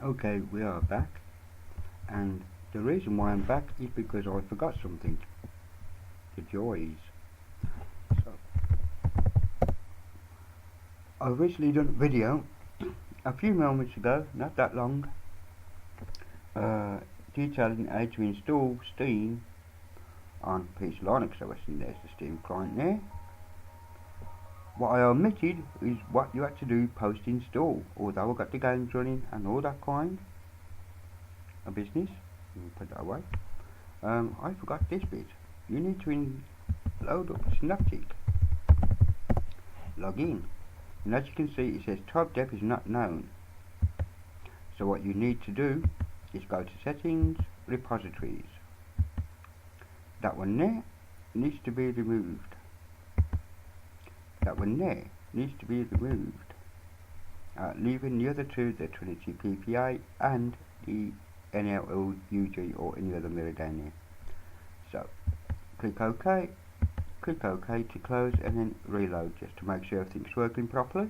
Okay, we are back, and the reason why I'm back is because I forgot something. The joys. So, I've recently done a video a few moments ago, not that long, detailing how to install Steam on PC Linux OS, and there's the Steam client there. What I omitted is what you had to do post install, although I got the games running and all that kind of business. Put that away. I forgot this bit. You need to load up Synaptic. Log in. And as you can see, it says type def is not known. So what you need to do is go to settings, repositories. That one there needs to be removed. That one there needs to be removed. Leaving the other two, the Trinity PPA and the NLUG or any other mirror down there. So click OK. Click OK to close and then reload just to make sure everything's working properly.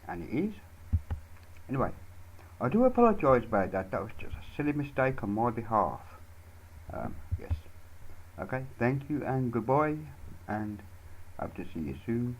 And it is. Anyway, I do apologise about that. That was just a silly mistake on my behalf. Yes. Okay, thank you and goodbye, and hope to see you soon.